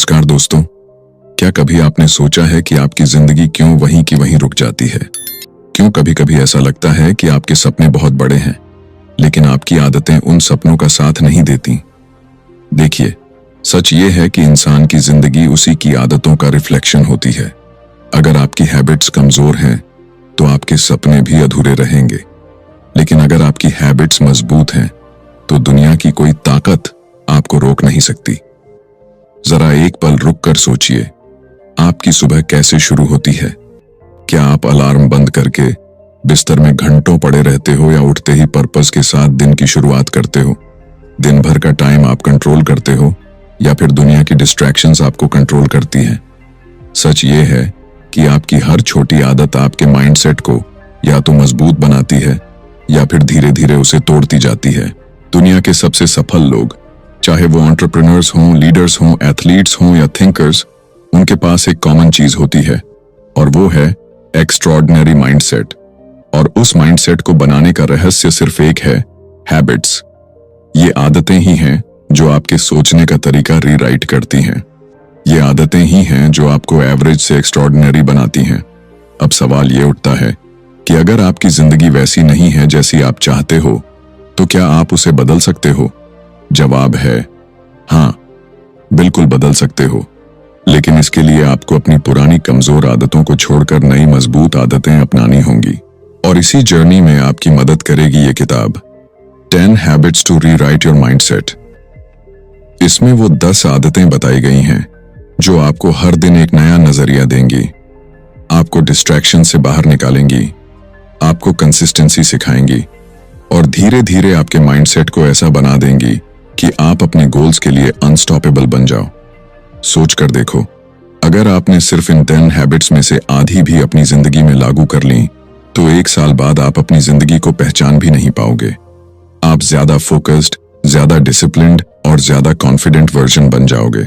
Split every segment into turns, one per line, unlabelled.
नमस्कार दोस्तों। क्या कभी आपने सोचा है कि आपकी जिंदगी क्यों वहीं की वहीं रुक जाती है? क्यों कभी कभी ऐसा लगता है कि आपके सपने बहुत बड़े हैं, लेकिन आपकी आदतें उन सपनों का साथ नहीं देती? देखिए, सच ये है कि इंसान की जिंदगी उसी की आदतों का रिफ्लेक्शन होती है। अगर आपकी हैबिट्स कमजोर हैं, तो आपके सपने भी अधूरे रहेंगे। लेकिन अगर आपकी हैबिट्स मजबूत हैं, तो दुनिया की कोई ताकत आपको रोक नहीं सकती। जरा एक पल रुक कर सोचिए, आपकी सुबह कैसे शुरू होती है? क्या आप अलार्म बंद करके बिस्तर में घंटों पड़े रहते हो, या उठते ही पर्पस के साथ दिन की शुरुआत करते हो? दिन भर का टाइम आप कंट्रोल करते हो, या फिर दुनिया की डिस्ट्रैक्शंस आपको कंट्रोल करती हैं? सच ये है कि आपकी हर छोटी आदत आपके माइंडसेट को या तो मजबूत बनाती है, या फिर धीरे धीरे उसे तोड़ती जाती है। दुनिया के सबसे सफल लोग, चाहे वो एंटरप्रेन्योर्स हों, लीडर्स हों, एथलीट्स हों या थिंकर्स, उनके पास एक कॉमन चीज होती है, और वो है एक्स्ट्रॉर्डिनरी माइंडसेट। और उस माइंडसेट को बनाने का रहस्य सिर्फ एक है, हैबिट्स। ये आदतें ही हैं जो आपके सोचने का तरीका रीराइट करती हैं। ये आदतें ही हैं जो आपको एवरेज से एक्स्ट्रॉर्डिनरी बनाती हैं। अब सवाल ये उठता है कि अगर आपकी जिंदगी वैसी नहीं है जैसी आप चाहते हो, तो क्या आप उसे बदल सकते हो? जवाब है हाँ, बिल्कुल बदल सकते हो। लेकिन इसके लिए आपको अपनी पुरानी कमजोर आदतों को छोड़कर नई मजबूत आदतें अपनानी होंगी। और इसी जर्नी में आपकी मदद करेगी ये किताब, 10 habits to rewrite your mindset. इसमें वो 10 आदतें बताई गई हैं जो आपको हर दिन एक नया नजरिया देंगी, आपको डिस्ट्रैक्शन से बाहर निकालेंगी, आपको कंसिस्टेंसी सिखाएंगी, और धीरे धीरे आपके माइंडसेट को ऐसा बना देंगी कि आप अपने गोल्स के लिए अनस्टॉपेबल बन जाओ। सोच कर देखो, अगर आपने सिर्फ इन 10 हैबिट्स में से आधी भी अपनी जिंदगी में लागू कर ली, तो 1 साल बाद आप अपनी जिंदगी को पहचान भी नहीं पाओगे। आप ज्यादा फोकस्ड, ज्यादा डिसिप्लिन्ड और ज्यादा कॉन्फिडेंट वर्जन बन जाओगे।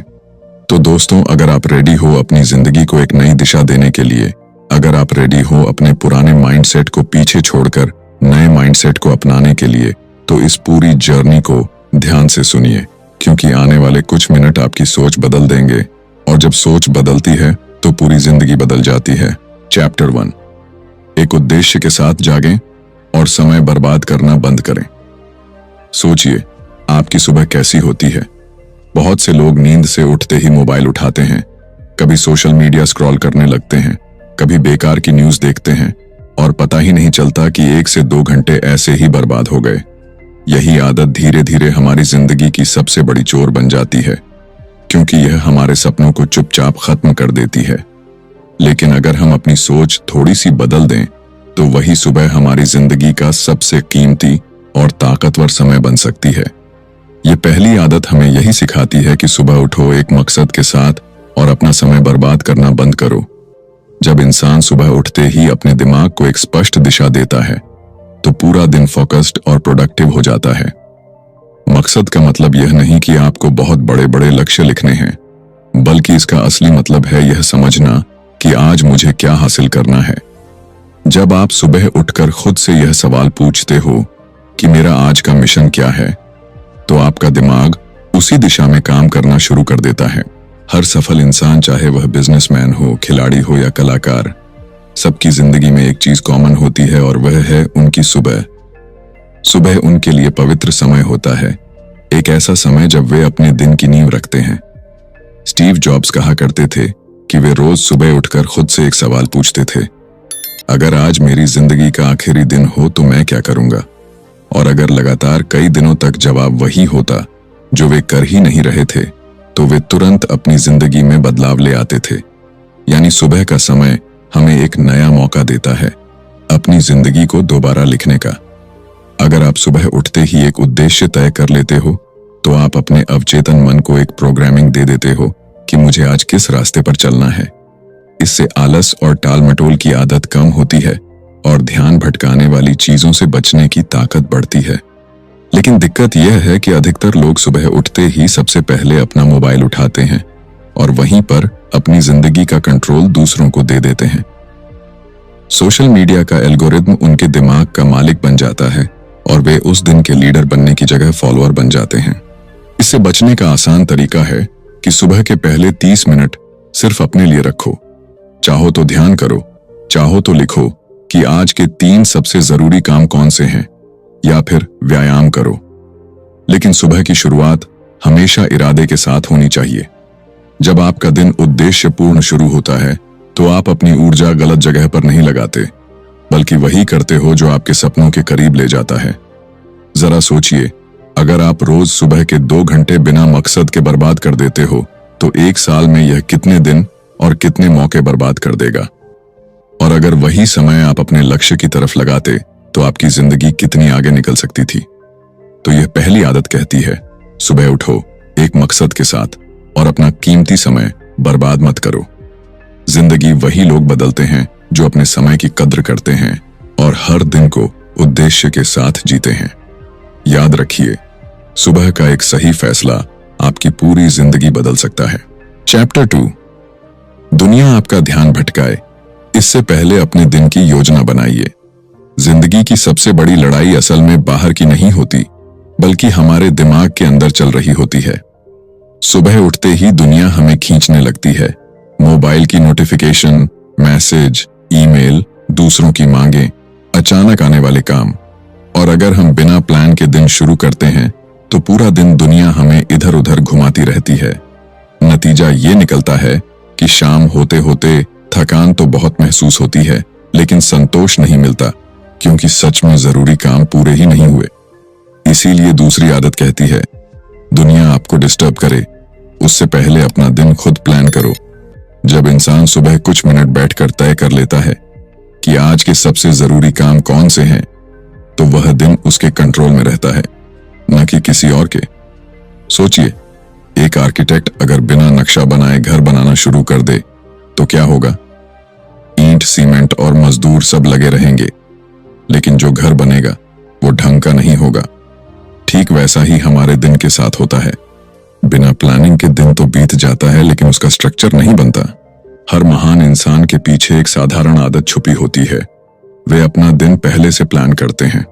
तो दोस्तों, अगर आप रेडी हो अपनी जिंदगी को एक नई दिशा देने के लिए, अगर आप रेडी हो अपने पुराने माइंडसेट को पीछे छोड़कर नए माइंडसेट को अपनाने के लिए, तो इस पूरी जर्नी को ध्यान से सुनिए, क्योंकि आने वाले कुछ मिनट आपकी सोच बदल देंगे, और जब सोच बदलती है तो पूरी जिंदगी बदल जाती है। चैप्टर 1, एक उद्देश्य के साथ जागें और समय बर्बाद करना बंद करें। सोचिए, आपकी सुबह कैसी होती है? बहुत से लोग नींद से उठते ही मोबाइल उठाते हैं, कभी सोशल मीडिया स्क्रॉल करने लगते हैं, कभी बेकार की न्यूज़ देखते हैं, और पता ही नहीं चलता कि 1 से 2 घंटे ऐसे ही बर्बाद हो गए। यही आदत धीरे धीरे हमारी जिंदगी की सबसे बड़ी चोर बन जाती है, क्योंकि यह हमारे सपनों को चुपचाप खत्म कर देती है। लेकिन अगर हम अपनी सोच थोड़ी सी बदल दें, तो वही सुबह हमारी जिंदगी का सबसे कीमती और ताकतवर समय बन सकती है। ये पहली आदत हमें यही सिखाती है कि सुबह उठो एक मकसद के साथ और अपना समय बर्बाद करना बंद करो। जब इंसान सुबह उठते ही अपने दिमाग को एक स्पष्ट दिशा देता है, तो पूरा दिन फोकस्ड और प्रोडक्टिव हो जाता है। मकसद का मतलब यह नहीं कि आपको बहुत बड़े बड़े लक्ष्य लिखने हैं, बल्कि इसका असली मतलब है यह समझना कि आज मुझे क्या हासिल करना है। जब आप सुबह उठकर खुद से यह सवाल पूछते हो कि मेरा आज का मिशन क्या है, तो आपका दिमाग उसी दिशा में काम करना शुरू कर देता है। हर सफल इंसान, चाहे वह बिजनेसमैन हो, खिलाड़ी हो या कलाकार, सबकी जिंदगी में एक चीज कॉमन होती है, और वह है उनकी सुबह। सुबह उनके लिए पवित्र समय होता है, एक ऐसा समय जब वे अपने दिन की नींव रखते हैं। स्टीव जॉब्स कहा करते थे कि वे रोज सुबह उठकर खुद से एक सवाल पूछते थे, अगर आज मेरी जिंदगी का आखिरी दिन हो तो मैं क्या करूंगा? और अगर लगातार कई दिनों तक जवाब वही होता जो वे कर ही नहीं रहे थे, तो वे तुरंत अपनी जिंदगी में बदलाव ले आते थे। यानी सुबह का समय हमें एक नया मौका देता है अपनी जिंदगी को दोबारा लिखने का। अगर आप सुबह उठते ही एक उद्देश्य तय कर लेते हो, तो आप अपने अवचेतन मन को एक प्रोग्रामिंग दे देते हो कि मुझे आज किस रास्ते पर चलना है। इससे आलस और टाल मटोल की आदत कम होती है, और ध्यान भटकाने वाली चीजों से बचने की ताकत बढ़ती है। लेकिन दिक्कत यह है कि अधिकतर लोग सुबह उठते ही सबसे पहले अपना मोबाइल उठाते हैं, और वहीं पर अपनी जिंदगी का कंट्रोल दूसरों को दे देते हैं। सोशल मीडिया का एल्गोरिथम उनके दिमाग का मालिक बन जाता है, और वे उस दिन के लीडर बनने की जगह फॉलोअर बन जाते हैं। इससे बचने का आसान तरीका है कि सुबह के पहले 30 मिनट सिर्फ अपने लिए रखो। चाहो तो ध्यान करो, चाहो तो लिखो कि आज के 3 सबसे जरूरी काम कौन से हैं, या फिर व्यायाम करो। लेकिन सुबह की शुरुआत हमेशा इरादे के साथ होनी चाहिए। जब आपका दिन उद्देश्यपूर्ण शुरू होता है तो आप अपनी ऊर्जा गलत जगह पर नहीं लगाते, बल्कि वही करते हो जो आपके सपनों के करीब ले जाता है। जरा सोचिए, अगर आप रोज सुबह के 2 घंटे बिना मकसद के बर्बाद कर देते हो तो 1 साल में यह कितने दिन और कितने मौके बर्बाद कर देगा। और अगर वही समय आप अपने लक्ष्य की तरफ लगाते तो आपकी जिंदगी कितनी आगे निकल सकती थी। तो यह पहली आदत कहती है, सुबह उठो एक मकसद के साथ और अपना कीमती समय बर्बाद मत करो। जिंदगी वही लोग बदलते हैं जो अपने समय की कद्र करते हैं और हर दिन को उद्देश्य के साथ जीते हैं। याद रखिए, सुबह का एक सही फैसला आपकी पूरी जिंदगी बदल सकता है। चैप्टर 2, दुनिया आपका ध्यान भटकाए, इससे पहले अपने दिन की योजना बनाइए। जिंदगी की सबसे बड़ी लड़ाई असल में बाहर की नहीं होती, बल्कि हमारे दिमाग के अंदर चल रही होती है। सुबह उठते ही दुनिया हमें खींचने लगती है। मोबाइल की नोटिफिकेशन, मैसेज, ईमेल, दूसरों की मांगें, अचानक आने वाले काम। और अगर हम बिना प्लान के दिन शुरू करते हैं तो पूरा दिन दुनिया हमें इधर उधर घुमाती रहती है। नतीजा ये निकलता है कि शाम होते होते थकान तो बहुत महसूस होती है, लेकिन संतोष नहीं मिलता, क्योंकि सच में जरूरी काम पूरे ही नहीं हुए। इसीलिए दूसरी आदत कहती है, दुनिया आपको डिस्टर्ब करे उससे पहले अपना दिन खुद प्लान करो। जब इंसान सुबह कुछ मिनट बैठकर तय कर लेता है कि आज के सबसे जरूरी काम कौन से हैं, तो वह दिन उसके कंट्रोल में रहता है, न कि किसी और के। सोचिए, एक आर्किटेक्ट अगर बिना नक्शा बनाए घर बनाना शुरू कर दे तो क्या होगा? ईंट, सीमेंट और मजदूर सब लगे रहेंगे, लेकिन जो घर बनेगा वो ढंग का नहीं होगा। ठीक वैसा ही हमारे दिन के साथ होता है। बिना प्लानिंग के दिन तो बीत जाता है, लेकिन उसका स्ट्रक्चर नहीं बनता। हर महान इंसान के पीछे एक साधारण आदत छुपी होती है, वे अपना दिन पहले से प्लान करते हैं।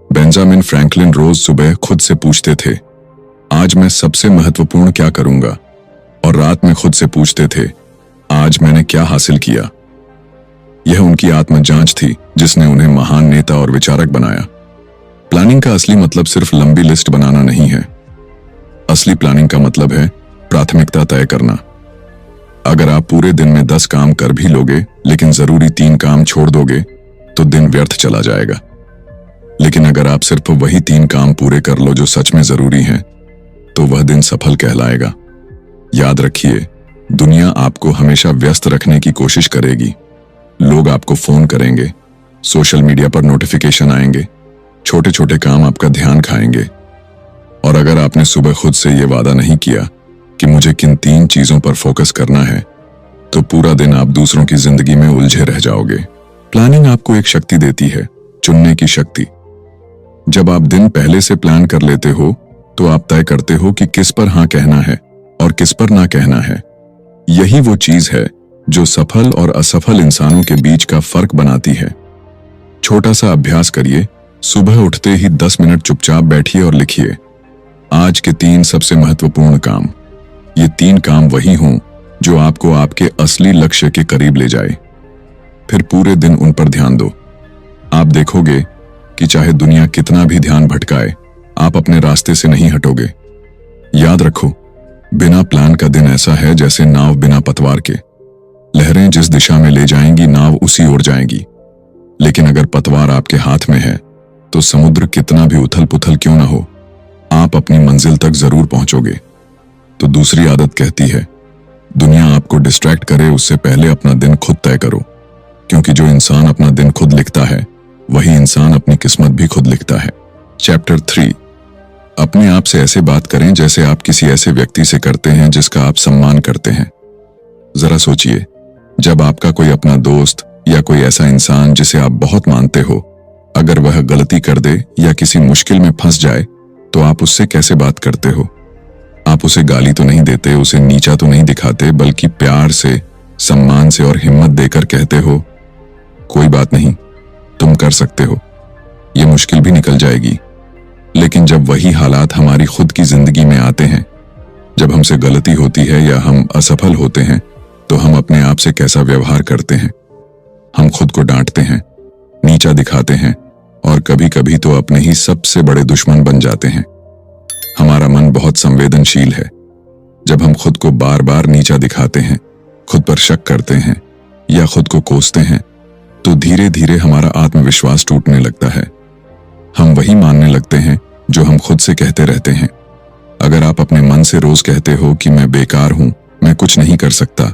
बेंजामिन फ्रैंकलिन रोज सुबह खुद से पूछते थे, आज मैं सबसे महत्वपूर्ण क्या करूंगा? और रात में खुद से पूछते थे, आज मैंने क्या हासिल किया? यह उनकी आत्मजांच थी जिसने उन्हें महान नेता और विचारक बनाया। प्लानिंग का असली मतलब सिर्फ लंबी लिस्ट बनाना नहीं है। असली प्लानिंग का मतलब है प्राथमिकता तय करना। अगर आप पूरे दिन में 10 काम कर भी लोगे, लेकिन जरूरी 3 काम छोड़ दोगे, तो दिन व्यर्थ चला जाएगा। लेकिन अगर आप सिर्फ वही 3 काम पूरे कर लो जो सच में जरूरी हैं, तो वह दिन सफल कहलाएगा। याद रखिए, दुनिया आपको हमेशा व्यस्त रखने की कोशिश करेगी। लोग आपको फोन करेंगे, सोशल मीडिया पर नोटिफिकेशन आएंगे, छोटे छोटे काम आपका ध्यान खाएंगे। और अगर आपने सुबह खुद से यह वादा नहीं किया कि मुझे किन 3 चीजों पर फोकस करना है, तो पूरा दिन आप दूसरों की जिंदगी में उलझे रह जाओगे। प्लानिंग आपको एक शक्ति देती है, चुनने की शक्ति। जब आप दिन पहले से प्लान कर लेते हो तो आप तय करते हो कि किस पर हाँ कहना है और किस पर ना कहना है। यही वो चीज है जो सफल और असफल इंसानों के बीच का फर्क बनाती है। छोटा सा अभ्यास करिए, सुबह उठते ही 10 मिनट चुपचाप बैठिए और लिखिए, आज के 3 सबसे महत्वपूर्ण काम। ये 3 काम वही हों जो आपको आपके असली लक्ष्य के करीब ले जाए। फिर पूरे दिन उन पर ध्यान दो। आप देखोगे कि चाहे दुनिया कितना भी ध्यान भटकाए, आप अपने रास्ते से नहीं हटोगे। याद रखो, बिना प्लान का दिन ऐसा है जैसे नाव बिना पतवार के। लहरें जिस दिशा में ले जाएंगी, नाव उसी ओर जाएगी। लेकिन अगर पतवार आपके हाथ में है, तो समुद्र कितना भी उथल पुथल क्यों ना हो, आप अपनी मंजिल तक जरूर पहुंचोगे। तो दूसरी आदत कहती है, दुनिया आपको डिस्ट्रैक्ट करे उससे पहले अपना दिन खुद तय करो। क्योंकि जो इंसान अपना दिन खुद लिखता है, वही इंसान अपनी किस्मत भी खुद लिखता है। चैप्टर 3, अपने आप से ऐसे बात करें जैसे आप किसी ऐसे व्यक्ति से करते हैं जिसका आप सम्मान करते हैं। जरा सोचिए, जब आपका कोई अपना दोस्त या कोई ऐसा इंसान जिसे आप बहुत मानते हो, अगर वह गलती कर दे या किसी मुश्किल में फंस जाए, तो आप उससे कैसे बात करते हो? आप उसे गाली तो नहीं देते, उसे नीचा तो नहीं दिखाते, बल्कि प्यार से, सम्मान से और हिम्मत देकर कहते हो, कोई बात नहीं, तुम कर सकते हो, ये मुश्किल भी निकल जाएगी। लेकिन जब वही हालात हमारी खुद की जिंदगी में आते हैं, जब हमसे गलती होती है या हम असफल होते हैं तो हम अपने आप से कैसा व्यवहार करते हैं। हम खुद को डांटते हैं, नीचा दिखाते हैं और कभी कभी तो अपने ही सबसे बड़े दुश्मन बन जाते हैं। हमारा मन बहुत संवेदनशील है। जब हम खुद को बार बार नीचा दिखाते हैं, खुद पर शक करते हैं या खुद को कोसते हैं तो धीरे धीरे हमारा आत्मविश्वास टूटने लगता है। हम वही मानने लगते हैं जो हम खुद से कहते रहते हैं। अगर आप अपने मन से रोज कहते हो कि मैं बेकार हूं, मैं कुछ नहीं कर सकता,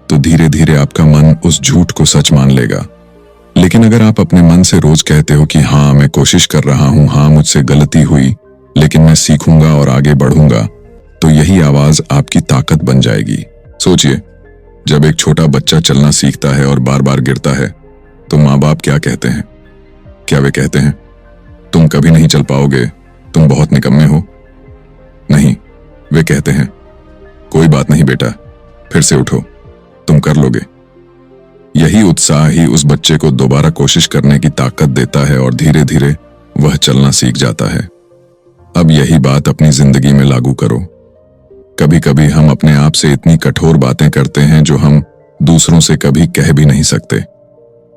तो धीरे धीरे आपका मन उस झूठ को सच मान लेगा। लेकिन अगर आप अपने मन से रोज कहते हो कि हाँ मैं कोशिश कर रहा हूं, हाँ मुझसे गलती हुई, लेकिन मैं सीखूंगा और आगे बढ़ूंगा, तो यही आवाज आपकी ताकत बन जाएगी। सोचिए, जब एक छोटा बच्चा चलना सीखता है और बार बार गिरता है तो माँ बाप क्या कहते हैं? क्या वे कहते हैं तुम कभी नहीं चल पाओगे, तुम बहुत निकम्मे हो? नहीं, वे कहते हैं कोई बात नहीं बेटा, फिर से उठो, तुम कर लोगे। यही उत्साह ही उस बच्चे को दोबारा कोशिश करने की ताकत देता है और धीरे धीरे वह चलना सीख जाता है। अब यही बात अपनी जिंदगी में लागू करो। कभी कभी हम अपने आप से इतनी कठोर बातें करते हैं जो हम दूसरों से कभी कह भी नहीं सकते।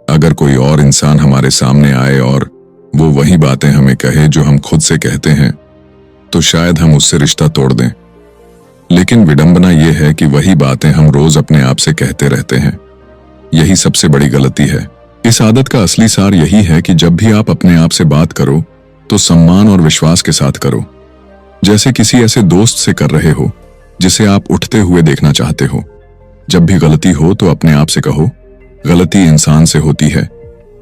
अगर कोई और इंसान हमारे सामने आए और वो वही बातें हमें कहे जो हम खुद से कहते हैं तो शायद हम उससे रिश्ता तोड़ दें। लेकिन विडंबना यह है कि वही बातें हम रोज अपने आप से कहते रहते हैं। यही सबसे बड़ी गलती है। इस आदत का असली सार यही है कि जब भी आप अपने आप से बात करो तो सम्मान और विश्वास के साथ करो, जैसे किसी ऐसे दोस्त से कर रहे हो जिसे आप उठते हुए देखना चाहते हो। जब भी गलती हो तो अपने आप से कहो, गलती इंसान से होती है,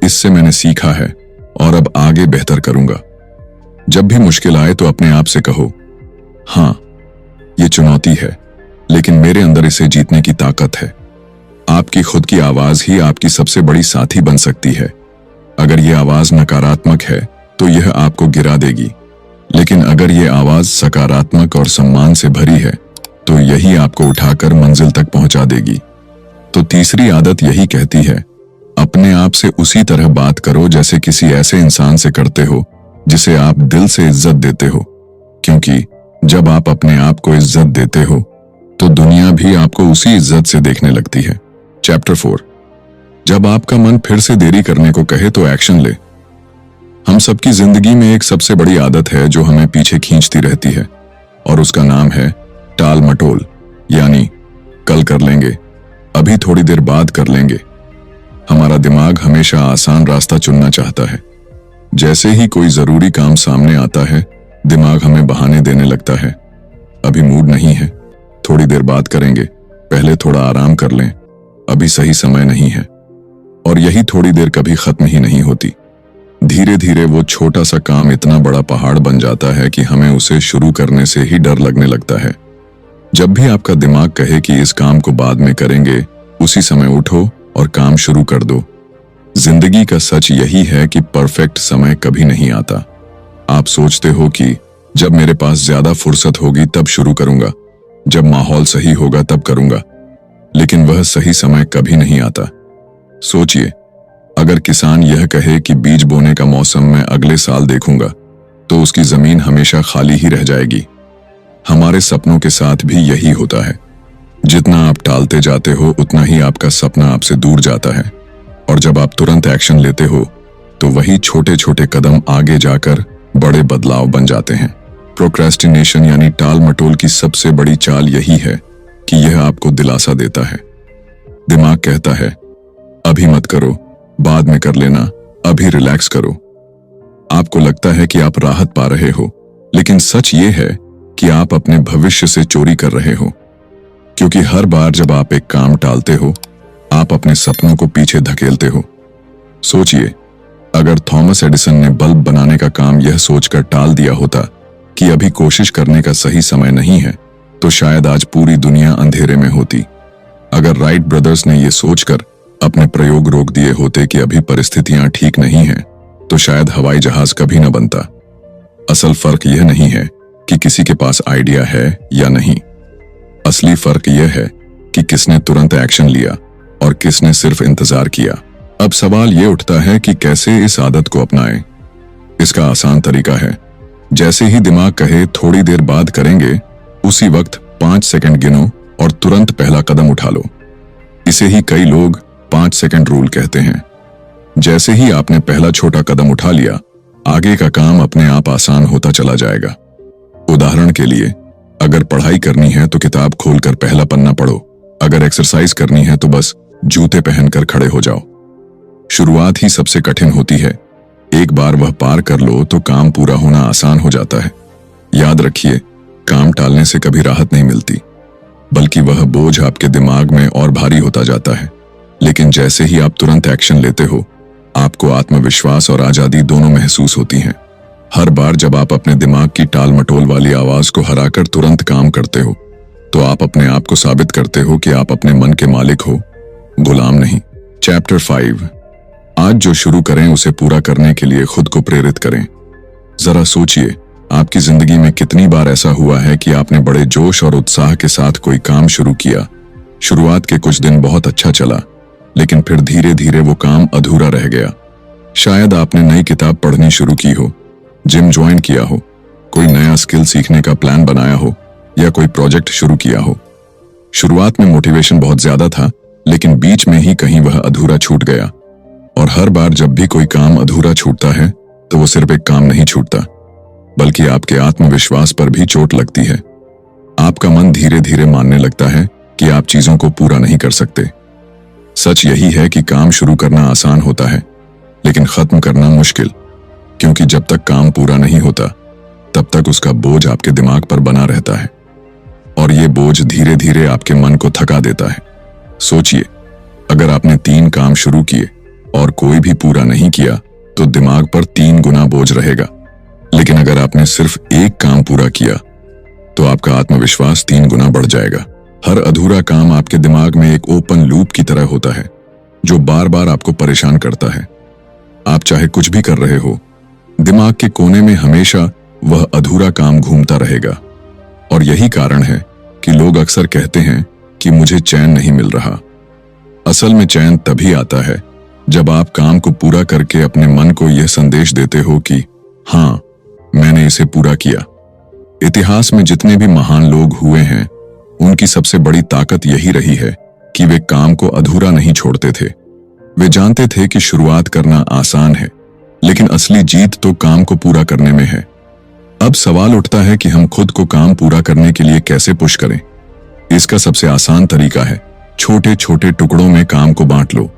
इससे मैंने सीखा है और अब आगे बेहतर करूंगा। जब भी मुश्किल आए तो अपने आप से कहो, हाँ ये चुनौती है, लेकिन मेरे अंदर इसे जीतने की ताकत है। आपकी खुद की आवाज ही आपकी सबसे बड़ी साथी बन सकती है। अगर ये आवाज नकारात्मक है तो यह आपको गिरा देगी, लेकिन अगर ये आवाज सकारात्मक और सम्मान से भरी है तो यही आपको उठाकर मंजिल तक पहुंचा देगी। तो तीसरी आदत यही कहती है, अपने आप से उसी तरह बात करो जैसे किसी ऐसे इंसान से करते हो जिसे आप दिल से इज्जत देते हो, क्योंकि जब आप अपने आप को इज्जत देते हो तो दुनिया भी आपको उसी इज्जत से देखने लगती है। चैप्टर 4, जब आपका मन फिर से देरी करने को कहे तो एक्शन ले। हम सबकी जिंदगी में एक सबसे बड़ी आदत है जो हमें पीछे खींचती रहती है और उसका नाम है टाल मटोल, यानी कल कर लेंगे, अभी थोड़ी देर बाद कर लेंगे। हमारा दिमाग हमेशा आसान रास्ता चुनना चाहता है। जैसे ही कोई जरूरी काम सामने आता है, दिमाग हमें बहाने देने लगता है। अभी मूड नहीं है, थोड़ी देर बाद करेंगे, पहले थोड़ा आराम कर लें, अभी सही समय नहीं है। और यही थोड़ी देर कभी खत्म ही नहीं होती। धीरे धीरे वो छोटा सा काम इतना बड़ा पहाड़ बन जाता है कि हमें उसे शुरू करने से ही डर लगने लगता है। जब भी आपका दिमाग कहे कि इस काम को बाद में करेंगे, उसी समय उठो और काम शुरू कर दो। जिंदगी का सच यही है कि परफेक्ट समय कभी नहीं आता। आप सोचते हो कि जब मेरे पास ज्यादा फुर्सत होगी तब शुरू करूंगा, जब माहौल सही होगा तब करूंगा, लेकिन वह सही समय कभी नहीं आता। सोचिए, अगर किसान यह कहे कि बीज बोने का मौसम मैं अगले साल देखूंगा, तो उसकी जमीन हमेशा खाली ही रह जाएगी। हमारे सपनों के साथ भी यही होता है। जितना आप टालते जाते हो उतना ही आपका सपना आपसे दूर जाता है, और जब आप तुरंत एक्शन लेते हो तो वही छोटे छोटे कदम आगे जाकर बड़े बदलाव बन जाते हैं। प्रोक्रेस्टिनेशन यानी टाल मटोल की सबसे बड़ी चाल यही है कि यह आपको दिलासा देता है। दिमाग कहता है, अभी मत करो, बाद में कर लेना, अभी रिलैक्स करो। आपको लगता है कि आप राहत पा रहे हो, लेकिन सच ये है कि आप अपने भविष्य से चोरी कर रहे हो, क्योंकि हर बार जब आप एक काम टालते हो, आप अपने सपनों को पीछे धकेलते हो। सोचिए, अगर थॉमस एडिसन ने बल्ब बनाने का काम यह सोचकर टाल दिया होता कि अभी कोशिश करने का सही समय नहीं है, तो शायद आज पूरी दुनिया अंधेरे में होती। अगर राइट ब्रदर्स ने यह सोचकर अपने प्रयोग रोक दिए होते कि अभी परिस्थितियां ठीक नहीं हैं, तो शायद हवाई जहाज कभी न बनता। असल फर्क यह नहीं है कि किसी के पास आइडिया है या नहीं। असली फर्क यह है कि किसने तुरंत एक्शन लिया और किसने सिर्फ इंतजार किया। अब सवाल यह उठता है कि कैसे इस आदत को अपनाएं। इसका आसान तरीका है, जैसे ही दिमाग कहे थोड़ी देर बाद करेंगे, उसी वक्त 5 सेकंड गिनो और तुरंत पहला कदम उठा लो। इसे ही कई लोग 5 सेकंड रूल कहते हैं। जैसे ही आपने पहला छोटा कदम उठा लिया, आगे का काम अपने आप आसान होता चला जाएगा। उदाहरण के लिए, अगर पढ़ाई करनी है तो किताब खोलकर पहला पन्ना पढ़ो। अगर एक्सरसाइज करनी है तो बस जूते पहनकर खड़े हो जाओ। शुरुआत ही सबसे कठिन होती है। एक बार वह पार कर लो तो काम पूरा होना आसान हो जाता है। याद रखिए, काम टालने से कभी राहत नहीं मिलती, बल्कि वह बोझ आपके दिमाग में और भारी होता जाता है। लेकिन जैसे ही आप तुरंत एक्शन लेते हो, आपको आत्मविश्वास और आजादी दोनों महसूस होती हैं। हर बार जब आप अपने दिमाग की टाल मटोल वाली आवाज को हराकर तुरंत काम करते हो, तो आप अपने आप को साबित करते हो कि आप अपने मन के मालिक हो, गुलाम नहीं। चैप्टर 5। आज जो शुरू करें उसे पूरा करने के लिए खुद को प्रेरित करें। जरा सोचिए, आपकी जिंदगी में कितनी बार ऐसा हुआ है कि आपने बड़े जोश और उत्साह के साथ कोई काम शुरू किया। शुरुआत के कुछ दिन बहुत अच्छा चला, लेकिन फिर धीरे धीरे वो काम अधूरा रह गया। शायद आपने नई किताब पढ़नी शुरू की हो, जिम ज्वाइन किया हो, कोई नया स्किल सीखने का प्लान बनाया हो, या कोई प्रोजेक्ट शुरू किया हो। शुरुआत में मोटिवेशन बहुत ज्यादा था, लेकिन बीच में ही कहीं वह अधूरा छूट गया। और हर बार जब भी कोई काम अधूरा छूटता है, तो वो सिर्फ एक काम नहीं छूटता, बल्कि आपके आत्मविश्वास पर भी चोट लगती है। आपका मन धीरे धीरे मानने लगता है कि आप चीजों को पूरा नहीं कर सकते। सच यही है कि काम शुरू करना आसान होता है, लेकिन खत्म करना मुश्किल, क्योंकि जब तक काम पूरा नहीं होता, तब तक उसका बोझ आपके दिमाग पर बना रहता है, और ये बोझ धीरे धीरे आपके मन को थका देता है। सोचिए, अगर आपने 3 काम शुरू किए और कोई भी पूरा नहीं किया, तो दिमाग पर 3 गुना बोझ रहेगा। लेकिन अगर आपने सिर्फ एक काम पूरा किया, तो आपका आत्मविश्वास 3 गुना बढ़ जाएगा। हर अधूरा काम आपके दिमाग में एक ओपन लूप की तरह होता है, जो बार बार आपको परेशान करता है। आप चाहे कुछ भी कर रहे हो, दिमाग के कोने में हमेशा वह अधूरा काम घूमता रहेगा। और यही कारण है कि लोग अक्सर कहते हैं कि मुझे चैन नहीं मिल रहा। असल में चैन तभी आता है जब आप काम को पूरा करके अपने मन को यह संदेश देते हो कि हाँ, मैंने इसे पूरा किया। इतिहास में जितने भी महान लोग हुए हैं, उनकी सबसे बड़ी ताकत यही रही है कि वे काम को अधूरा नहीं छोड़ते थे। वे जानते थे कि शुरुआत करना आसान है, लेकिन असली जीत तो काम को पूरा करने में है। अब सवाल उठता है कि हम खुद को काम पूरा करने के लिए कैसे पुश करें। इसका सबसे आसान तरीका है, छोटे छोटे टुकड़ों में काम को बांट लो।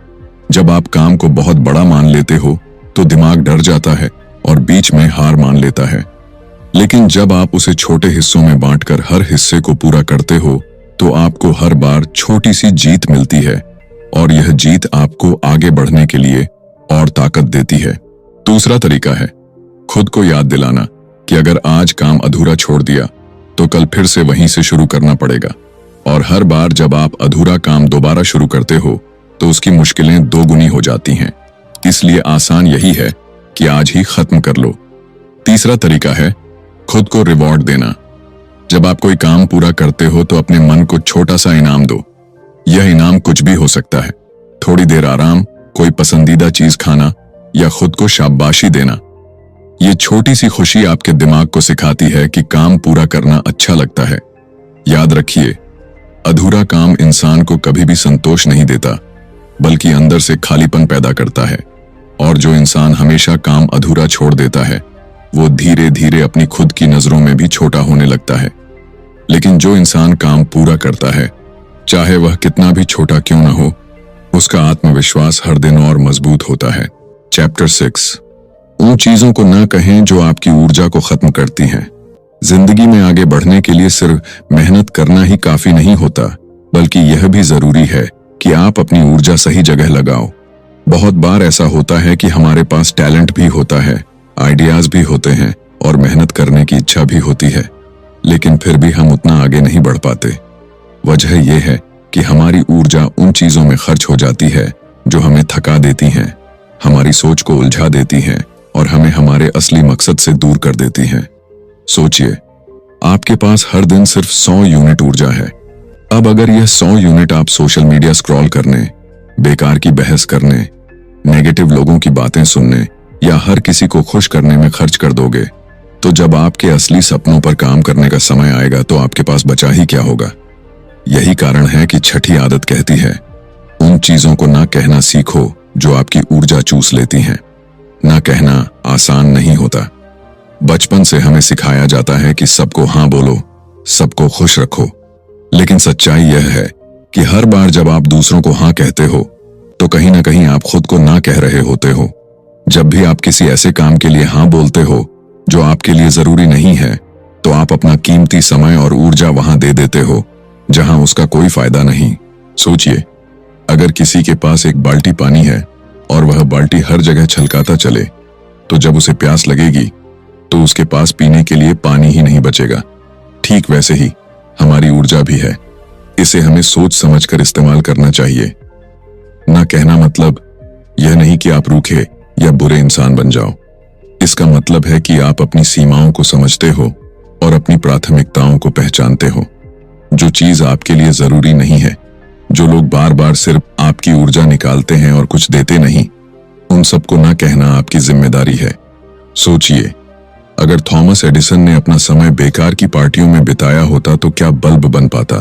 जब आप काम को बहुत बड़ा मान लेते हो, तो दिमाग डर जाता है और बीच में हार मान लेता है। लेकिन जब आप उसे छोटे हिस्सों में बांटकर हर हिस्से को पूरा करते हो, तो आपको हर बार छोटी सी जीत मिलती है, और यह जीत आपको आगे बढ़ने के लिए और ताकत देती है। दूसरा तरीका है खुद को याद दिलाना कि अगर आज काम अधूरा छोड़ दिया, तो कल फिर से वहीं से शुरू करना पड़ेगा। और हर बार जब आप अधूरा काम दोबारा शुरू करते हो, तो उसकी मुश्किलें 2 गुनी हो जाती हैं। इसलिए आसान यही है कि आज ही खत्म कर लो। तीसरा तरीका है खुद को रिवॉर्ड देना। जब आप कोई काम पूरा करते हो, तो अपने मन को छोटा सा इनाम दो। यह इनाम कुछ भी हो सकता है, थोड़ी देर आराम, कोई पसंदीदा चीज खाना, या खुद को शाबाशी देना। ये छोटी सी खुशी आपके दिमाग को सिखाती है कि काम पूरा करना अच्छा लगता है। याद रखिए, अधूरा काम इंसान को कभी भी संतोष नहीं देता, बल्कि अंदर से खालीपन पैदा करता है। और जो इंसान हमेशा काम अधूरा छोड़ देता है, वो धीरे धीरे अपनी खुद की नजरों में भी छोटा होने लगता है। लेकिन जो इंसान काम पूरा करता है, चाहे वह कितना भी छोटा क्यों न हो, उसका आत्मविश्वास हर दिन और मजबूत होता है। चैप्टर 6। उन चीजों को न कहें जो आपकी ऊर्जा को खत्म करती हैं। जिंदगी में आगे बढ़ने के लिए सिर्फ मेहनत करना ही काफी नहीं होता, बल्कि यह भी जरूरी है कि आप अपनी ऊर्जा सही जगह लगाओ। बहुत बार ऐसा होता है कि हमारे पास टैलेंट भी होता है, आइडियाज भी होते हैं, और मेहनत करने की इच्छा भी होती है, लेकिन फिर भी हम उतना आगे नहीं बढ़ पाते। वजह यह है कि हमारी ऊर्जा उन चीजों में खर्च हो जाती है जो हमें थका देती हैं, हमारी सोच को उलझा देती हैं, और हमें हमारे असली मकसद से दूर कर देती हैं। सोचिए, आपके पास हर दिन सिर्फ 100 यूनिट ऊर्जा है। अब अगर यह 100 यूनिट आप सोशल मीडिया स्क्रॉल करने, बेकार की बहस करने, नेगेटिव लोगों की बातें सुनने, या हर किसी को खुश करने में खर्च कर दोगे, तो जब आपके असली सपनों पर काम करने का समय आएगा तो आपके पास बचा ही क्या होगा। यही कारण है कि छठी आदत कहती है, उन चीजों को ना कहना सीखो जो आपकी ऊर्जा चूस लेती हैं। ना कहना आसान नहीं होता। बचपन से हमें सिखाया जाता है कि सबको हाँ बोलो, सबको खुश रखो, लेकिन सच्चाई यह है कि हर बार जब आप दूसरों को हाँ कहते हो तो कहीं ना कहीं आप खुद को ना कह रहे होते हो। जब भी आप किसी ऐसे काम के लिए हाँ बोलते हो जो आपके लिए जरूरी नहीं है, तो आप अपना कीमती समय और ऊर्जा वहां दे देते हो जहां उसका कोई फायदा नहीं। सोचिए, अगर किसी के पास एक बाल्टी पानी है और वह बाल्टी हर जगह छलकाता चले, तो जब उसे प्यास लगेगी तो उसके पास पीने के लिए पानी ही नहीं बचेगा। ठीक वैसे ही हमारी ऊर्जा भी है। इसे हमें सोच समझकर इस्तेमाल करना चाहिए। ना कहना मतलब यह नहीं कि आप रूखे या बुरे इंसान बन जाओ। इसका मतलब है कि आप अपनी सीमाओं को समझते हो और अपनी प्राथमिकताओं को पहचानते हो। जो चीज आपके लिए जरूरी नहीं है, जो लोग बार बार सिर्फ आपकी ऊर्जा निकालते हैं और कुछ देते नहीं, उन सबको ना कहना आपकी जिम्मेदारी है। सोचिए, अगर थॉमस एडिसन ने अपना समय बेकार की पार्टियों में बिताया होता तो क्या बल्ब बन पाता?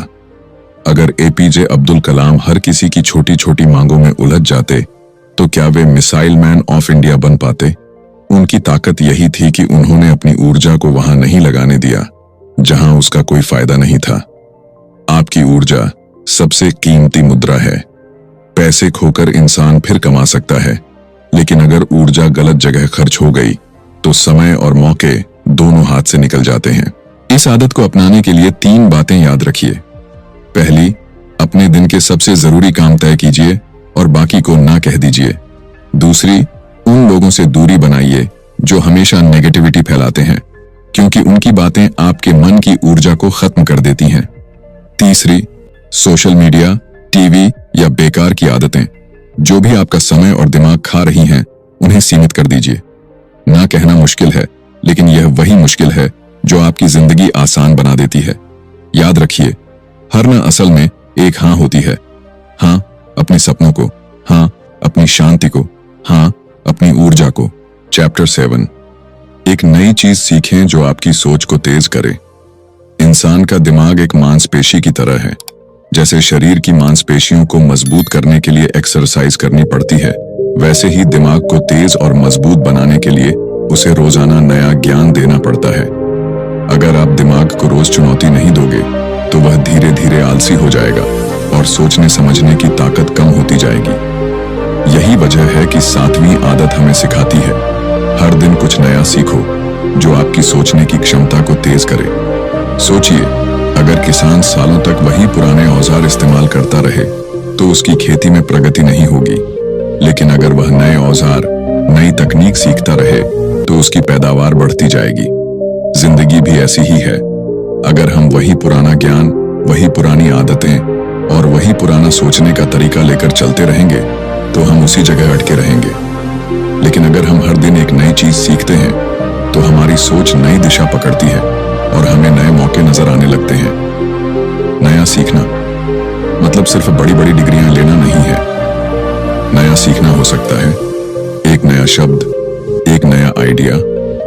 अगर एपीजे अब्दुल कलाम हर किसी की छोटी छोटी मांगों में उलझ जाते तो क्या वे मिसाइल मैन ऑफ इंडिया बन पाते? उनकी ताकत यही थी कि उन्होंने अपनी ऊर्जा को वहां नहीं लगाने दिया जहां उसका कोई फायदा नहीं था। आपकी ऊर्जा सबसे कीमती मुद्रा है। पैसे खोकर इंसान फिर कमा सकता है, लेकिन अगर ऊर्जा गलत जगह खर्च हो गई तो समय और मौके दोनों हाथ से निकल जाते हैं। इस आदत को अपनाने के लिए 3 बातें याद रखिए। पहली, अपने दिन के सबसे जरूरी काम तय कीजिए और बाकी को ना कह दीजिए। दूसरी, उन लोगों से दूरी बनाइए जो हमेशा नेगेटिविटी फैलाते हैं, क्योंकि उनकी बातें आपके मन की ऊर्जा को खत्म कर देती हैं। तीसरी, सोशल मीडिया, टीवी या बेकार की आदतें जो भी आपका समय और दिमाग खा रही हैं, उन्हें सीमित कर दीजिए। ना कहना मुश्किल है, लेकिन यह वही मुश्किल है जो आपकी जिंदगी आसान बना देती है। याद रखिए, हर ना असल में एक हाँ होती है। हाँ अपने सपनों को, हाँ अपनी शांति को, हाँ अपनी ऊर्जा को। चैप्टर 7, एक नई चीज सीखें जो आपकी सोच को तेज करे। इंसान का दिमाग एक मांसपेशी की तरह है। जैसे शरीर की मांसपेशियों को मजबूत करने के लिए एक्सरसाइज करनी पड़ती है, वैसे ही दिमाग को तेज और मजबूत बनाने के लिए उसे रोजाना नया ज्ञान देना पड़ता है। अगर आप दिमाग को रोज चुनौती नहीं दोगे तो वह धीरे धीरे आलसी हो जाएगा और सोचने समझने की ताकत कम होती जाएगी। यही वजह है कि 7वीं आदत हमें सिखाती है, हर दिन कुछ नया सीखो जो आपकी सोचने की क्षमता को तेज करे। सोचिए, अगर किसान सालों तक वही पुराने औजार इस्तेमाल करता रहे तो उसकी खेती में प्रगति नहीं होगी, लेकिन अगर वह नए औजार, नई तकनीक सीखता रहे तो उसकी पैदावार बढ़ती जाएगी। जिंदगी भी ऐसी ही है। अगर हम वही पुराना ज्ञान, वही पुरानी आदतें और वही पुराना सोचने का तरीका लेकर चलते रहेंगे तो हम उसी जगह अटके रहेंगे। लेकिन अगर हम हर दिन एक नई चीज सीखते हैं तो हमारी सोच नई दिशा पकड़ती है और हमें नए मौके नजर आने लगते हैं। नया सीखना मतलब सिर्फ बड़ी बड़ी डिग्रियां लेना नहीं है। नया सीखना हो सकता है एक नया शब्द, एक नया आइडिया,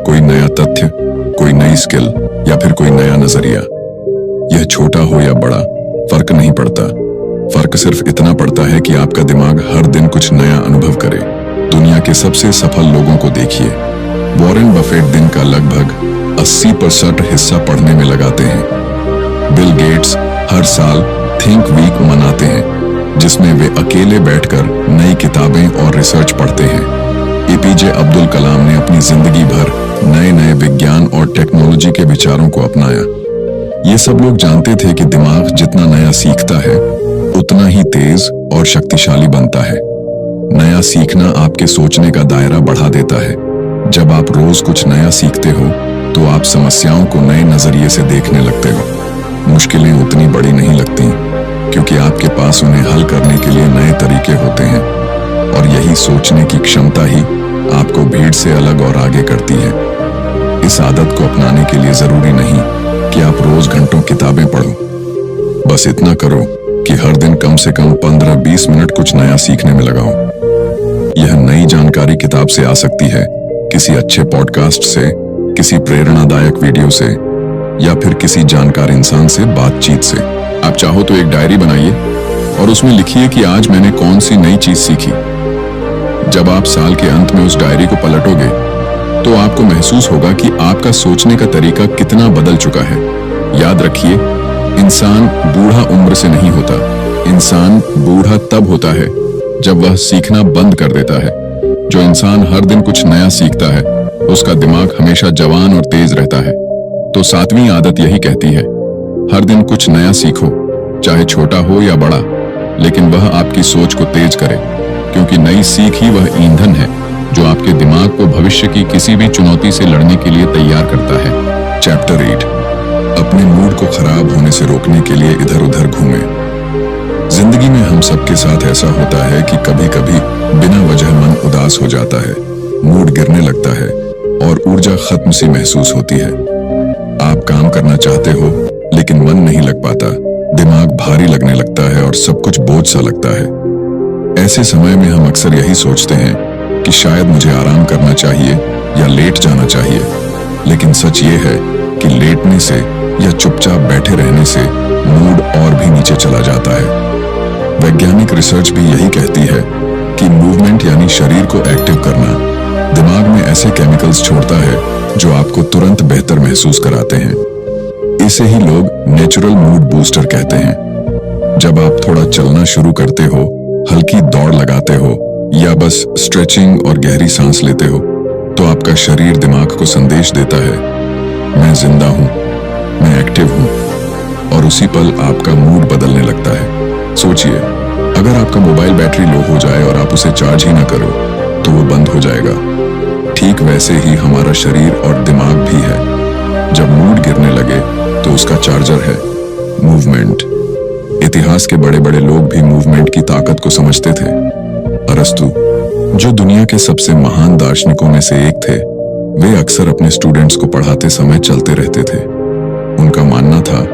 कोई नया तथ्य, कोई नई स्किल या फिर कोई नया नजरिया। यह छोटा हो या बड़ा फर्क नहीं पड़ता। फर्क सिर्फ इतना पड़ता है कि आपका दिमाग हर दिन कुछ नया अनुभव करे। दुनिया के सबसे सफल लोगों को देखिए। वॉरेन बफेट दिन का लगभग 80% हिस्सा पढ़ने में लगाते हैं। बिल गेट्स हर साल थिंक वीक मनाते हैं, जिसमें वे अकेले बैठकर नई किताबें और रिसर्च पढ़ते हैं। एपीजे अब्दुल कलाम ने अपनी जिंदगी भर नए नए विज्ञान और टेक्नोलॉजी के विचारों को अपनाया। ये सब लोग जानते थे कि दिमाग जितना नया सीखता है उतना ही तेज और शक्तिशाली बनता है। नया सीखना आपके सोचने का दायरा बढ़ा देता है। जब आप रोज कुछ नया सीखते हो तो आप समस्याओं को नए नजरिए से देखने लगते हो। मुश्किलें उतनी बड़ी नहीं लगती क्योंकि आपके पास उन्हें हल करने के लिए नए तरीके होते हैं, और यही सोचने की क्षमता ही आपको भीड़ से अलग और आगे करती है। इस आदत को अपनाने के लिए जरूरी नहीं कि आप रोज घंटों किताबें पढ़ो। बस इतना करो कि हर दिन कम से कम 15-20 मिनट कुछ नया सीखने में लगाओ। यह नई जानकारी किताब से आ सकती है, किसी अच्छे पॉडकास्ट से, किसी प्रेरणादायक वीडियो से या फिर किसी जानकार इंसान से बातचीत से। आप चाहो तो एक डायरी बनाइए और उसमें लिखिए कि आज मैंने कौन सी नई चीज सीखी। जब आप साल के अंत में उस डायरी को पलटोगे तो आपको महसूस होगा कि आपका सोचने का तरीका कितना बदल चुका है। याद रखिए, इंसान बूढ़ा उम्र से नहीं होता, इंसान बूढ़ा तब होता है जब वह सीखना बंद कर देता है। जो इंसान हर दिन कुछ नया सीखता है उसका दिमाग हमेशा जवान और तेज रहता है। तो 7वीं आदत यही कहती है, हर दिन कुछ नया सीखो, चाहे छोटा हो या बड़ा, लेकिन वह आपकी सोच को तेज करे, क्योंकि नई सीख ही वह ईंधन है जो आपके दिमाग को भविष्य की किसी भी चुनौती से लड़ने के लिए तैयार करता है। चैप्टर 8, अपने मूड को खराब होने से रोकने के लिए इधर उधर घूमें। जिंदगी में हम सबके साथ ऐसा होता है कि कभी कभी बिना वजह मन उदास हो जाता है, मूड गिरने लगता है और ऊर्जा खत्म सी महसूस होती है। आप काम करना चाहते हो लेकिन मन नहीं लग पाता, दिमाग भारी लगने लगता है और सब कुछ बोझ सा लगता है। ऐसे समय में हम अक्सर यही सोचते हैं कि शायद मुझे आराम करना चाहिए या लेट जाना चाहिए, लेकिन सच ये है कि लेटने से या चुपचाप बैठे रहने से मूड और भी नीचे चला जाता है। वैज्ञानिक रिसर्च भी यही कहती है कि मूवमेंट यानी शरीर को एक्टिव करना दिमाग में ऐसे केमिकल्स छोड़ता है जो आपको तुरंत बेहतर महसूस कराते हैं। इसे ही लोग नेचुरल मूड बूस्टर कहते हैं। जब आप थोड़ा चलना शुरू करते हो, हल्की दौड़ लगाते हो या बस स्ट्रेचिंग और गहरी सांस लेते हो, तो आपका शरीर दिमाग को संदेश देता है, मैं जिंदा हूं, मैं एक्टिव हूं, और उसी पल आपका मूड बदलने लगता है। सोचिए, अगर आपका मोबाइल बैटरी लो हो जाए और आप उसे चार्ज ही ना करो तो वो बंद हो जाएगा। ठीक वैसे ही हमारा शरीर और दिमाग भी है। जब मूड गिरने लगे तो उसका चार्जर है मूवमेंट। इतिहास के बड़े बड़े लोग भी मूवमेंट की ताकत को समझते थे। अरस्तु, जो दुनिया के सबसे महान दार्शनिकों में से एक थे, वे अक्सर अपने स्टूडेंट्स को पढ़ाते समय चलते रहते थे। उनका मानना था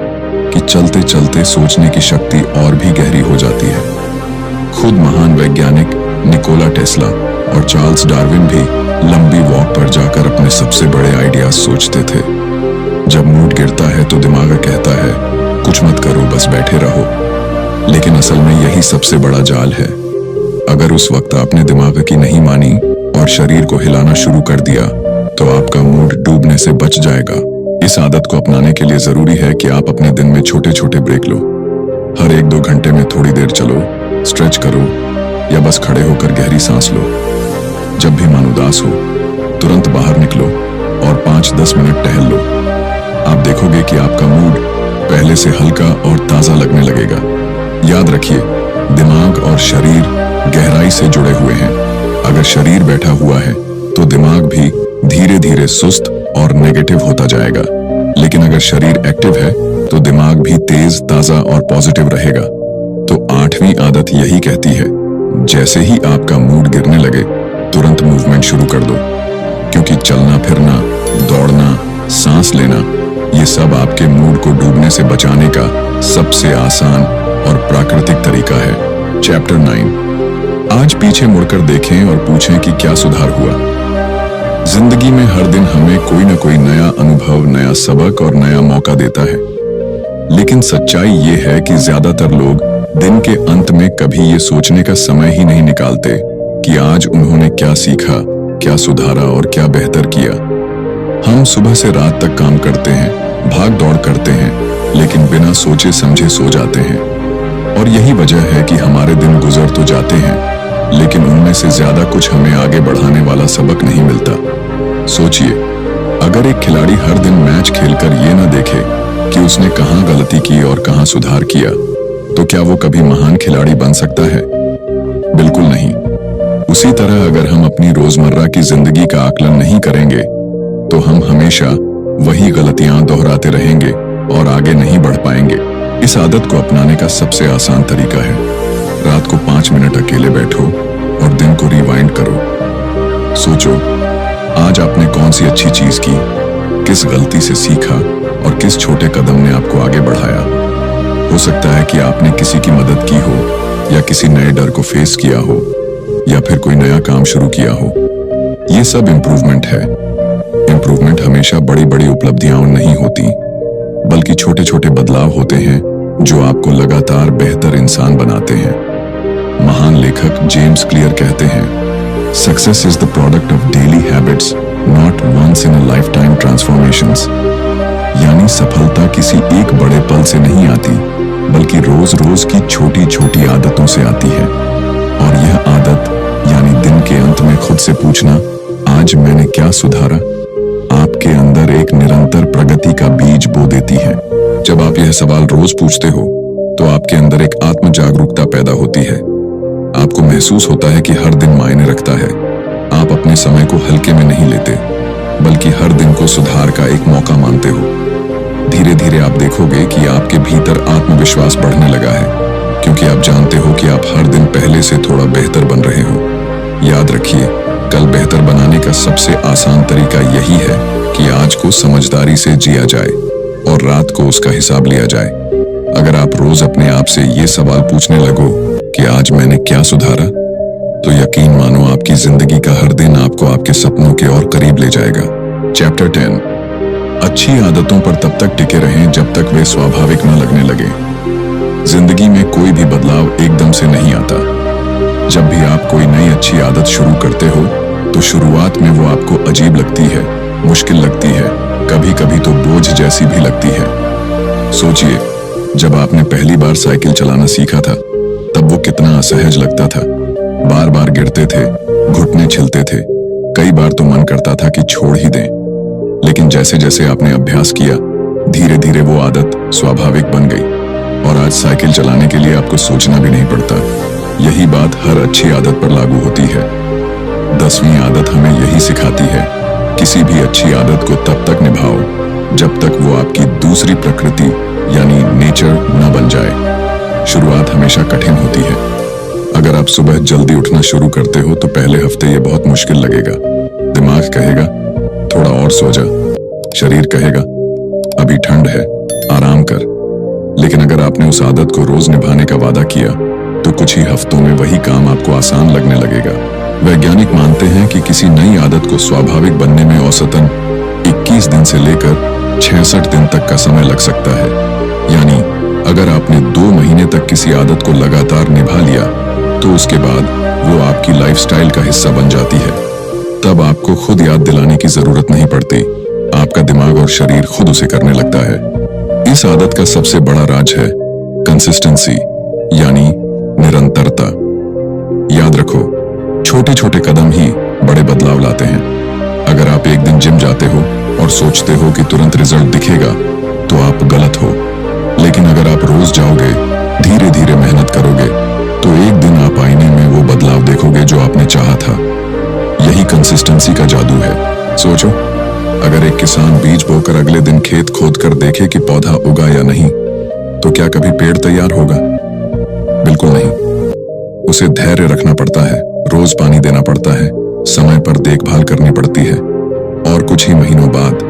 कि चलते चलते सोचने की शक्ति और भी गहरी हो जाती है। खुद महान वैज्ञानिक निकोला टेस्ला और चार्ल्स डार्विन भी लंबी वॉक पर जाकर अपने सबसे बड़े आइडियाज सोचते थे। जब मूड गिरता है तो दिमाग कहता है, कुछ मत करो, बस बैठे रहो। लेकिन असल में यही सबसे बड़ा जाल है। अगर उस वक्त आपने दिमाग की नहीं मानी और शरीर को हिलाना शुरू कर दिया तो आपका मूड डूबने से बच जाएगा। इस आदत को अपनाने के लिए जरूरी है कि आप अपने दिन में छोटे छोटे ब्रेक लो। हर 1-2 घंटे में थोड़ी देर चलो, स्ट्रेच करो या बस खड़े होकर गहरी सांस लो। जब भी मन उदास हो, तुरंत बाहर निकलो और 5-10 मिनट टहल लो। आप देखोगे कि आपका मूड पहले से हल्का और ताजा लगने लगेगा। याद रखिए, दिमाग और शरीर गहराई से जुड़े हुए हैं। अगर शरीर बैठा हुआ है तो दिमाग भी धीरे धीरे सुस्त और नेगेटिव होता जाएगा, लेकिन अगर शरीर एक्टिव है तो दिमाग भी तेज, ताजा और पॉजिटिव रहेगा। तो 8वीं आदत यही कहती है, जैसे ही आपका मूड गिरने लगे तुरंत मूवमेंट शुरू कर दो, क्योंकि चलना फिरना, दौड़ना, सांस लेना, ये सब आपके मूड को डूबने से बचाने का सबसे आसान और प्राकृतिक तरीका है। चैप्टर 9, आज पीछे मुड़कर देखें और पूछें कि क्या सुधार हुआ। जिंदगी में हर दिन हमें कोई ना कोई नया अनुभव, नया सबक और नया मौका देता है, लेकिन सच्चाई ये है कि ज्यादातर लोग दिन के अंत में कभी ये सोचने का समय ही नहीं निकालते कि आज उन्होंने क्या सीखा, क्या सुधारा और क्या बेहतर किया। हम सुबह से रात तक काम करते हैं, भाग दौड़ करते हैं, लेकिन बिना सोचे समझे सो जाते हैं। और यही वजह है कि हमारे दिन गुजर तो जाते हैं, लेकिन उनमें से ज्यादा कुछ हमें आगे बढ़ाने वाला सबक नहीं मिलता। सोचिए, अगर एक खिलाड़ी हर दिन मैच खेलकर ये ना देखे कि उसने कहां गलती की और कहां सुधार किया, तो क्या वो कभी महान खिलाड़ी बन सकता है? बिल्कुल नहीं। उसी तरह अगर हम अपनी रोजमर्रा की जिंदगी का आकलन नहीं करेंगे तो हम हमेशा वही गलतियां दोहराते रहेंगे और आगे नहीं बढ़ पाएंगे। इस आदत को अपनाने का सबसे आसान तरीका है, रात को 5 मिनट अकेले बैठो और दिन को रिवाइंड करो। सोचो, आज आपने कौन सी अच्छी चीज की, किस गलती से सीखा और किस छोटे कदम ने आपको आगे बढ़ाया। हो सकता है कि आपने किसी की मदद की हो या किसी नए डर को फेस किया हो या फिर कोई नया काम शुरू किया हो। ये सब इम्प्रूवमेंट है। इम्प्रूवमेंट हमेशा हमेशा बड़ी बड़ी उपलब्धियां नहीं होती, बल्कि छोटे छोटे बदलाव होते हैं जो आपको लगातार बेहतर इंसान बनाते हैं। महान लेखक जेम्स क्लियर कहते हैं, success is the product of daily habits, not once in a lifetime transformations. यानी सफलता किसी एक बड़े पल से नहीं आती, बल्कि रोज रोज की छोटी छोटी आदतों से आती है। और यह आदत यानी दिन के अंत में खुद से पूछना, आज मैंने क्या सुधारा, आपके अंदर एक निरंतर प्रगति का बीज बो देती है। जब आप यह सवाल रोज पूछते हो तो आपके अंदर एक आत्म जागरूकता पैदा होती है। आपको महसूस होता है कि हर दिन मायने रखता है। आप अपने समय को हल्के में नहीं लेते, बल्कि हर दिन को सुधार का एक मौका मानते हो। धीरे धीरे आप देखोगे कि आपके भीतर आत्मविश्वास बढ़ने लगा है, क्योंकि आप जानते हो कि आप हर दिन पहले से थोड़ा बेहतर बन रहे हो। याद रखिए, कल बेहतर बनाने का सबसे आसान तरीका यही है कि आज को समझदारी से जिया जाए और रात को उसका हिसाब लिया जाए। अगर आप रोज अपने आप से ये सवाल पूछने लगो कि आज मैंने क्या सुधारा, तो यकीन मानो आपकी जिंदगी का हर दिन आपको आपके सपनों के और करीब ले जाएगा। चैप्टर 10, अच्छी आदतों पर तब तक टिके रहें जब तक वे स्वाभाविक न लगने लगे। जिंदगी में कोई भी बदलाव एकदम से नहीं आता। जब भी आप कोई नई अच्छी आदत शुरू करते हो तो शुरुआत में वो आपको अजीब लगती है, मुश्किल लगती है, कभी कभी तो बोझ जैसी भी लगती है। सोचिए, जब आपने पहली बार साइकिल चलाना सीखा था तब वो कितना असहज लगता था। बार बार गिरते थे, घुटने छिलते थे, कई बार तो मन करता था कि छोड़ ही दें। लेकिन जैसे जैसे आपने अभ्यास किया, धीरे धीरे वो आदत स्वाभाविक बन गई और आज साइकिल चलाने के लिए आपको सोचना भी नहीं पड़ता। यही बात हर अच्छी आदत पर लागू होती है। 10वीं आदत हमें यही सिखाती है, किसी भी अच्छी आदत को तब तक निभाओ जब तक वो आपकी दूसरी प्रकृति यानी नेचर न बन जाए। शुरुआत हमेशा कठिन होती है। अगर आप सुबह जल्दी उठना शुरू करते हो तो पहले हफ्ते ये बहुत मुश्किल लगेगा। दिमाग कहेगा थोड़ा और सो जा, शरीर कहेगा अभी ठंड है, आराम कर। लेकिन अगर आपने उस आदत को रोज निभाने का वादा किया तो कुछ ही हफ्तों में वही काम आपको आसान लगने लगेगा। वैज्ञानिक मानते हैं कि किसी नई आदत को स्वाभाविक बनने में औसतन 21 दिन से लेकर 66 दिन तक का समय लग सकता है। यानी अगर आपने 2 महीने तक किसी आदत को लगातार निभा लिया तो उसके बाद वो आपकी लाइफस्टाइल का हिस्सा बन जाती है। तब आपको खुद याद दिलाने की जरूरत नहीं पड़ती, आपका दिमाग और शरीर खुद उसे करने लगता है। इस आदत का सबसे बड़ा राज है कंसिस्टेंसी यानी निरंतरता। याद रखो, छोटे छोटे कदम ही बड़े बदलाव लाते हैं। अगर आप एक दिन जिम जाते हो और सोचते हो कि तुरंत रिजल्ट दिखेगा तो आप गलत हो। लेकिन अगर आप रोज जाओगे, धीरे धीरे मेहनत करोगे, तो एक दिन आप आईने में वो बदलाव देखोगे जो आपने चाहा था। यही कंसिस्टेंसी का जादू है। सोचो, अगर एक किसान बीज बोकर अगले दिन खेत खोद कर देखे कि पौधा उगा या नहीं, तो क्या कभी पेड़ तैयार होगा? बिल्कुल नहीं। उसे धैर्य रखना पड़ता है, रोज पानी देना पड़ता है, समय पर देखभाल करनी पड़ती है और कुछ ही महीनों बाद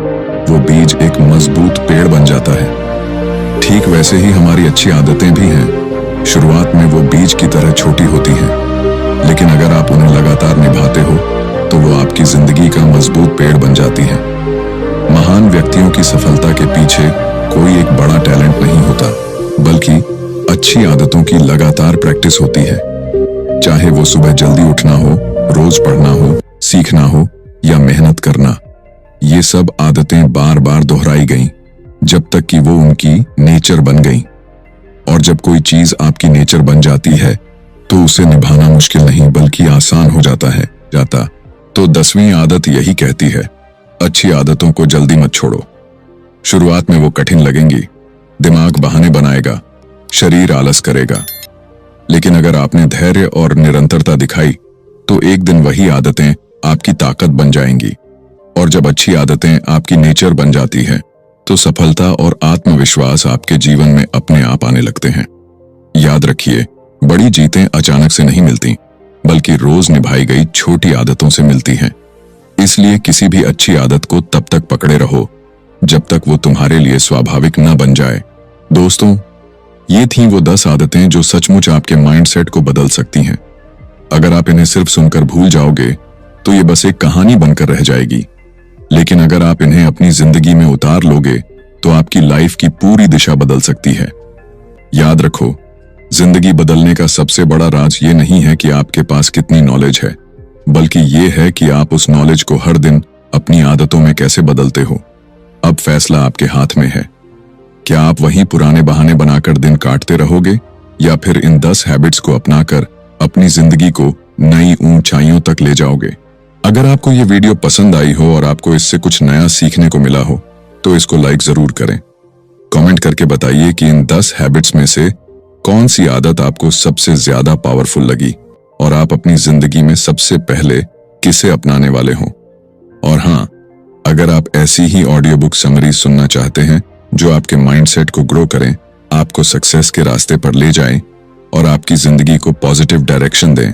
वो बीज एक मजबूत पेड़ बन जाता है। ठीक वैसे ही हमारी अच्छी आदतें भी हैं। शुरुआत में वो बीज की तरह छोटी होती हैं, लेकिन अगर आप उन्हें लगातार निभाते हो तो वो आपकी जिंदगी का मजबूत पेड़ बन जाती हैं। महान व्यक्तियों की सफलता के पीछे कोई एक बड़ा टैलेंट नहीं होता, बल्कि अच्छी आदतों की लगातार प्रैक्टिस होती है। चाहे वो सुबह जल्दी उठना हो, रोज पढ़ना हो, सीखना हो या मेहनत करना, ये सब आदतें बार बार दोहराई गईं जब तक कि वो उनकी नेचर बन गईं। और जब कोई चीज आपकी नेचर बन जाती है तो उसे निभाना मुश्किल नहीं बल्कि आसान हो जाता है। तो 10वीं आदत यही कहती है, अच्छी आदतों को जल्दी मत छोड़ो। शुरुआत में वो कठिन लगेंगी, दिमाग बहाने बनाएगा, शरीर आलस करेगा, लेकिन अगर आपने धैर्य और निरंतरता दिखाई तो एक दिन वही आदतें आपकी ताकत बन जाएंगी। और जब अच्छी आदतें आपकी नेचर बन जाती है तो सफलता और आत्मविश्वास आपके जीवन में अपने आप आने लगते हैं। याद रखिए, बड़ी जीतें अचानक से नहीं मिलती, बल्कि रोज निभाई गई छोटी आदतों से मिलती हैं। इसलिए किसी भी अच्छी आदत को तब तक पकड़े रहो जब तक वो तुम्हारे लिए स्वाभाविक न बन जाए। दोस्तों, ये थीं वो 10 आदतें जो सचमुच आपके माइंडसेट को बदल सकती हैं। अगर आप इन्हें सिर्फ सुनकर भूल जाओगे तो ये बस एक कहानी बनकर रह जाएगी, लेकिन अगर आप इन्हें अपनी जिंदगी में उतार लोगे तो आपकी लाइफ की पूरी दिशा बदल सकती है। याद रखो, जिंदगी बदलने का सबसे बड़ा राज ये नहीं है कि आपके पास कितनी नॉलेज है, बल्कि ये है कि आप उस नॉलेज को हर दिन अपनी आदतों में कैसे बदलते हो। अब फैसला आपके हाथ में है। क्या आप वही पुराने बहाने बनाकर दिन काटते रहोगे या फिर इन 10 हैबिट्स को अपनाकर अपनी जिंदगी को नई ऊंचाइयों तक ले जाओगे। अगर आपको ये वीडियो पसंद आई हो और आपको इससे कुछ नया सीखने को मिला हो तो इसको लाइक जरूर करें। कमेंट करके बताइए कि इन 10 हैबिट्स में से कौन सी आदत आपको सबसे ज्यादा पावरफुल लगी और आप अपनी जिंदगी में सबसे पहले किसे अपनाने वाले हो। और हाँ, अगर आप ऐसी ही ऑडियो बुक समरी सुनना चाहते हैं जो आपके माइंडसेट को ग्रो करें, आपको सक्सेस के रास्ते पर ले जाएं और आपकी जिंदगी को पॉजिटिव डायरेक्शन दें,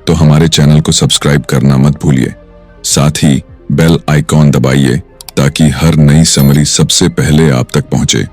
तो हमारे चैनल को सब्सक्राइब करना मत भूलिए। साथ ही बेल आइकॉन दबाइए ताकि हर नई समरी सबसे पहले आप तक पहुंचे।